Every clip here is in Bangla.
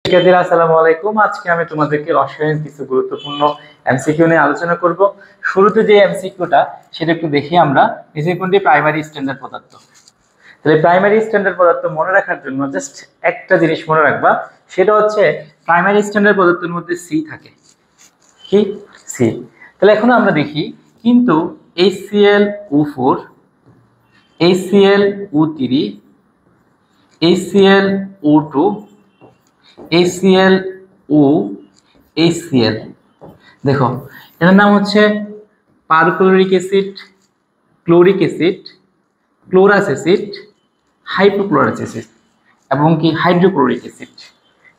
শিক্ষার্থীরা আসসালামু আলাইকুম। আজকে আমি তোমাদেরকে রসায়নের কিছু গুরুত্বপূর্ণ এমসিকিউ নিয়ে আলোচনা করব। শুরুতে যে এমসিকিউটা সেটা একটু দেখি আমরা। নিচে কোনটি প্রাইমারি স্ট্যান্ডার্ড পদার্থ? তাহলে প্রাইমারি স্ট্যান্ডার্ড পদার্থ মনে রাখার জন্য জাস্ট একটা জিনিস মনে রাখবা, সেটা হচ্ছে প্রাইমারি স্ট্যান্ডার্ড পদার্থের মধ্যে সি থাকে। কি? সি। তাহলে এখন আমরা দেখি, কিন্তু HClO4, HClO3, HClO2, HClO, HCl, দেখো এটার নাম হচ্ছে perchloric acid, chloric acid, chlorous acid, hypochlorous acid এবং কি হাইড্রোক্লোরিক অ্যাসিড।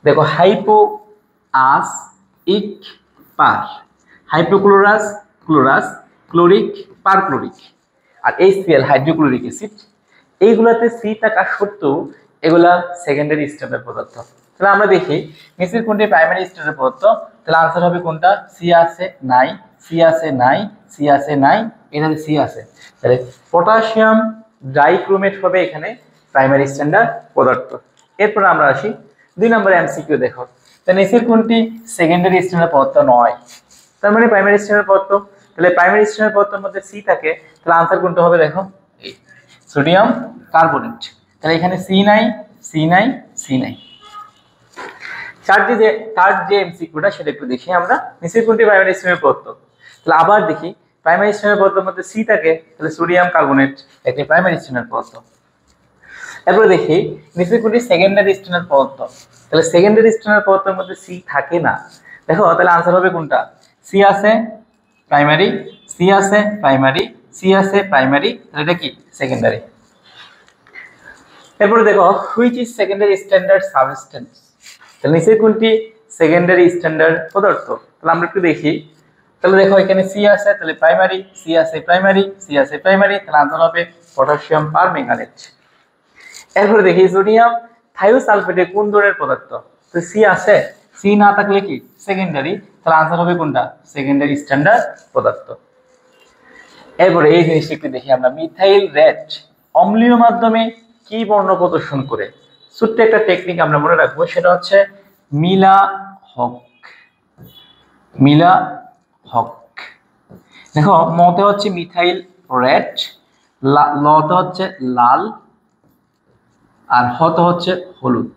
দেখো hypo ous ic per, hypochlorous chlorous, chloric perchloric, আর HCl হাইড্রোক্লোরিক অ্যাসিড। এইগুলাতে সি থাকা সত্ত্বেও এগুলা সেকেন্ডারি স্ট্যান্ডার্ড পদার্থ। তাহলে আমরা দেখি নিচের কোনটি প্রাইমারি স্ট্যান্ডার্ড পদার্থ। তাহলে আনসার হবে কোনটা? সি আছে নাই, সি আছে নাই, সি আছে নাই, এখানে সি আছে। তাহলে পটাশিয়াম ডাইক্রোমেট হবে এখানে প্রাইমারি স্ট্যান্ডার্ড পদার্থ। এরপর আমরা আসি 2 নম্বর এমসিকিউ। দেখো তাহলে নিচের কোনটি সেকেন্ডারি স্ট্যান্ডার্ড পদার্থ নয়? তার মানে প্রাইমারি স্ট্যান্ডার্ড পদার্থ। তাহলে প্রাইমারি স্ট্যান্ডার্ড পদার্থের মধ্যে সি থাকে, তাহলে আনসার কোনটা হবে? দেখো সোডিয়াম কার্বনেট। তাহলে এখানে সি নাই, সি নাই, সি নাই। থার্ড যে এমসিকিউটা সেটা একটু দেখি আমরা। নিচের কোনটি প্রাইমারি স্ট্যান্ডার্ড পদার্থ? তাহলে আবার দেখি প্রাইমারি স্ট্যান্ডার্ড পদার্থের মধ্যে সি থাকে, তাহলে সোডিয়াম কার্বনেট একটি প্রাইমারি স্ট্যান্ডার্ড পদার্থ। এরপরে দেখি নিচের কোনটি সেকেন্ডারি স্ট্যান্ডার্ড পদার্থ? তাহলে সেকেন্ডারি স্ট্যান্ডার্ড পদার্থের মধ্যে সি থাকে না। দেখো তাহলে আনসার হবে কোনটা? সি আছে প্রাইমারি, সি আছে প্রাইমারি, সি আছে প্রাইমারি, তাহলে এটা কি সেকেন্ডারি। এরপরে দেখো which is secondary standard substance? তাহলে নিচের কোনটি সেকেন্ডারি স্ট্যান্ডার্ড পদার্থ? তাহলে আমরা একটু দেখি। তাহলে দেখো এখানে সি আছে, তাহলে প্রাইমারি, সি আছে প্রাইমারি, সি আছে প্রাইমারি, তাহলে আনসার হবে পটাশিয়াম পারম্যাঙ্গানেট। এরপরে দেখি সোডিয়াম থায়োসালফেটের কোন ধরনের পদার্থ? তো সি আছে, সি না থাকলে কি সেকেন্ডারি, তাহলে আনসার হবে কোনটা? সেকেন্ডারি স্ট্যান্ডার্ড পদার্থ। এরপরে এই জিনিসটা একটু দেখি আমরা। মিথাইল রেড অম্লীয় মাধ্যমে কি বর্ণ প্রদর্শন করে? ছোট্ট একটা টেকনিক আমরা মনে রাখবো, সেটা হচ্ছে মিলা হক। মিলা হক। দেখো মতে হচ্ছে মিথাইল রেড, লতে হচ্ছে লাল, আর হতে হচ্ছে হলুদ।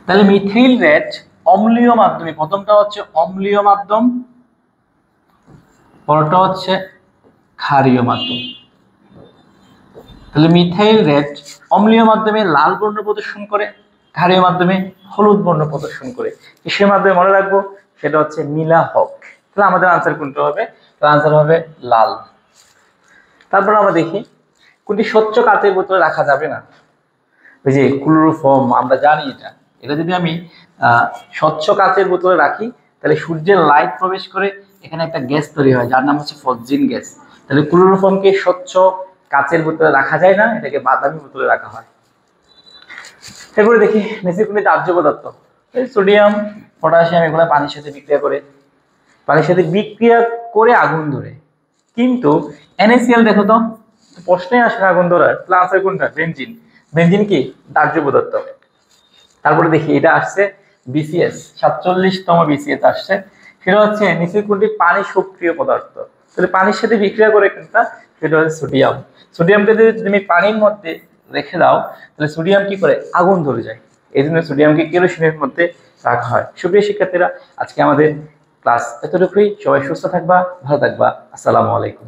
তাহলে মিথাইল রেড অম্লীয় মাধ্যমে, প্রথমটা হচ্ছে অম্লীয় মাধ্যম, পরটা হচ্ছে ক্ষারীয় মাধ্যম। তাহলে মিথাইল রেড অম্লীয় মাধ্যমে লাল বর্ণ প্রদর্শন করে, ক্ষারীয় মাধ্যমে হলুদ বর্ণ প্রদর্শন করে। কিসের মাধ্যমে মনে রাখবো? সেটা হচ্ছে মিলা হক। তাহলে আমাদের আনসার কোনটা হবে? তাহলে আনসার হবে লাল। তারপর আমরা দেখি কোনটি স্বচ্ছ কাচের বোতলে রাখা যাবে না? ওই যে ক্লোরোফর্ম, আমরা জানি এটা যদি আমি স্বচ্ছ কাচের বোতলে রাখি, তাহলে সূর্যের লাইট প্রবেশ করে এখানে একটা গ্যাস তৈরি হয় যার নাম হচ্ছে ফসজিন গ্যাস। তাহলে ক্লোরোফর্মকে স্বচ্ছ কাচের বোতলে রাখা যায় না, এটাকে বাদামি বোতলে রাখা হয়। এরপরে দেখি নিচের কোনটি দাহ্য পদার্থ? সোডিয়াম পটাশিয়াম এগুলো পানির সাথে বিক্রিয়া করে, পানির সাথে বিক্রিয়া করে আগুন ধরে। কিন্তু NaCl দেখো তো প্রশ্নে আসে না আগুন ধরার, তাহলে আনসার কোনটা? বেনজিন। বেনজিন কি দাহ্য পদার্থ। তারপরে দেখি এটা আসছে BCS 47তম BCS আসছে, সেটা হচ্ছে নিচের কোনটি পানি সক্রিয় পদার্থ? তাহলে পানির সাথে বিক্রিয়া করে কোনটা? সেটা হচ্ছে সোডিয়াম। সোডিয়ামকে যদি তুমি পানির মধ্যে রেখে দাও, তাহলে সোডিয়াম কি করে? আগুন ধরে যায়। এই জন্য সোডিয়ামকে কেরোসিনের মধ্যে রাখা হয়। সুপ্রিয় শিক্ষার্থীরা, আজকে আমাদের ক্লাস এতটুকুই। সবাই সুস্থ থাকবা, ভালো থাকবা। আসসালামু আলাইকুম।